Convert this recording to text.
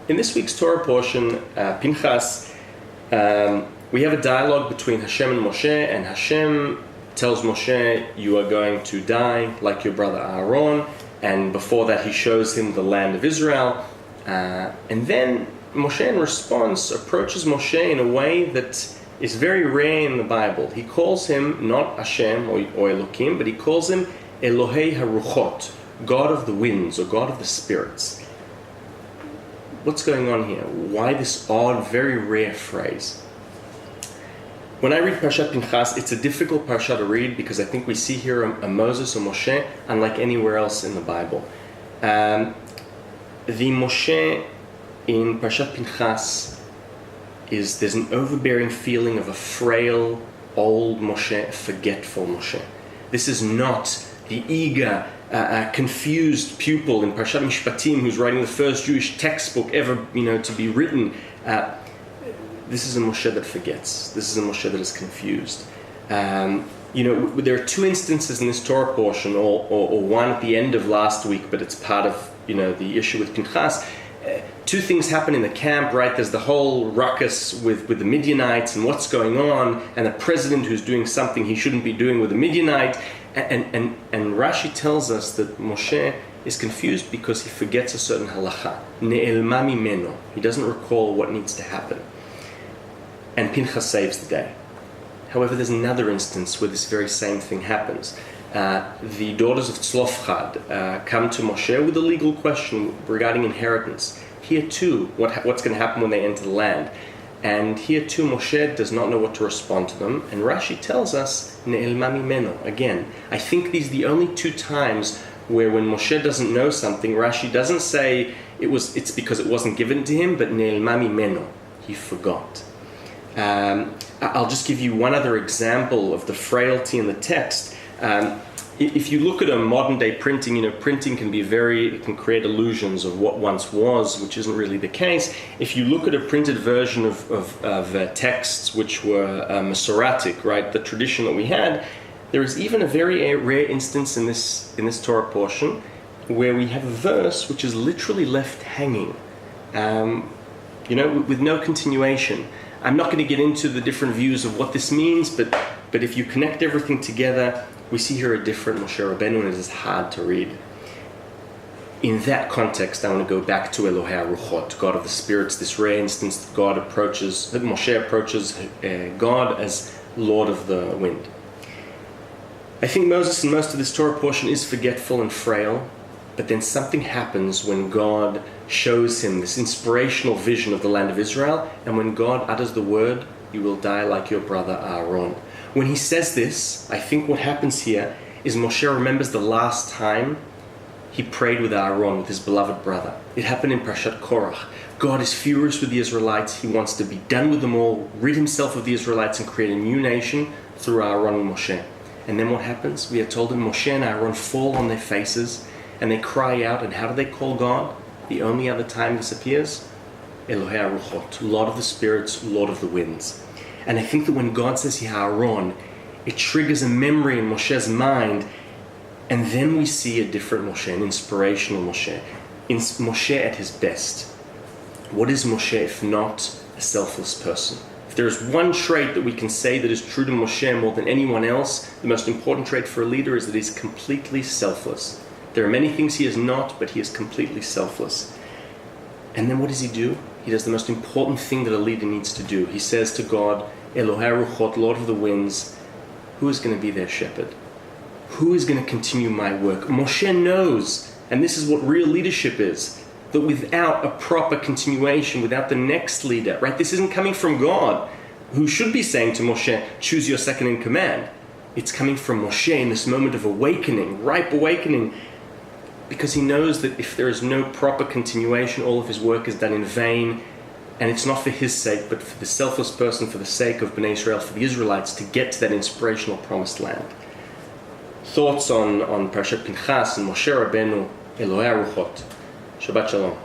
In this week's Torah portion, Pinkhas, we have a dialogue between Hashem and Moshe, and Hashem tells Moshe, you are going to die like your brother Aaron, and before that he shows him the land of Israel. And then Moshe in response approaches Moshe in a way that is very rare in the Bible. He calls him not Hashem or Elohim, but he calls him Elohei HaRuchot, God of the winds or God of the spirits. What's going on here? Why this odd, very rare phrase? When I read Parashat Pinkhas, it's a difficult parasha to read because I think we see here a Moses or Moshe unlike anywhere else in the Bible. The Moshe in Parashat Pinkhas there's an overbearing feeling of a frail, old Moshe, a forgetful Moshe. This is not the eager, confused pupil in Parashat Mishpatim who's writing the first Jewish textbook ever, to be written. This is a Moshe that forgets. This is a Moshe that is confused. There are two instances in this Torah portion, or one at the end of last week, but it's part of the issue with Pinkhas. Two things happen in the camp, right? There's the whole ruckus with the Midianites and what's going on, and the president who's doing something he shouldn't be doing with a Midianite. And Rashi tells us that Moshe is confused because he forgets a certain halacha. Ne'elma mimeno. He doesn't recall what needs to happen. And Pinchas saves the day. However, there's another instance where this very same thing happens. The daughters of Tzlofchad come to Moshe with a legal question regarding inheritance. Here too, what's going to happen when they enter the land? And here too, Moshe does not know what to respond to them. And Rashi tells us, Ne'elma mimeno. Again, I think these are the only two times where when Moshe doesn't know something, Rashi doesn't say it's because it wasn't given to him, but Ne'elma mimeno. He forgot. I'll just give you one other example of the frailty in the text. If you look at a modern day printing, printing it can create illusions of what once was, which isn't really the case. If you look at a printed version of texts which were Masoretic, right, the tradition that we had, there is even a very rare instance in this Torah portion where we have a verse which is literally left hanging, with no continuation. I'm not going to get into the different views of what this means, but if you connect everything together, we see here a different Moshe Rabbeinu, and it is hard to read. In that context, I want to go back to Elohei HaRuchot, God of the spirits, this rare instance that Moshe approaches God as Lord of the wind. I think Moses in most of this Torah portion is forgetful and frail, but then something happens when God shows him this inspirational vision of the land of Israel, and when God utters the word, you will die like your brother Aaron. When he says this, I think what happens here is Moshe remembers the last time he prayed with Aaron, with his beloved brother. It happened in Parashat Korach. God is furious with the Israelites. He wants to be done with them all, rid himself of the Israelites and create a new nation through Aaron and Moshe. And then what happens? We are told that Moshe and Aaron fall on their faces and they cry out. And how do they call God? The only other time this appears? Elohei HaRuchot, Lord of the spirits, Lord of the winds. And I think that when God says Aaron, it triggers a memory in Moshe's mind, and then we see a different Moshe, an inspirational Moshe. Moshe at his best. What is Moshe if not a selfless person? If there is one trait that we can say that is true to Moshe more than anyone else, the most important trait for a leader is that he's completely selfless. There are many things he is not, but he is completely selfless. And then what does he do? He does the most important thing that a leader needs to do. He says to God, Elohei HaRuchot, Lord of the winds, who is going to be their shepherd? Who is going to continue my work? Moshe knows, and this is what real leadership is, that without a proper continuation, without the next leader, right? This isn't coming from God, who should be saying to Moshe, choose your second in command. It's coming from Moshe in this moment of awakening, ripe awakening, because he knows that if there is no proper continuation, all of his work is done in vain, and it's not for his sake, but for the selfless person, for the sake of Bnei Israel, for the Israelites, to get to that inspirational promised land. Thoughts on Parashat Pinchas and Moshe Rabbeinu, Elohei HaRuchot. Shabbat Shalom.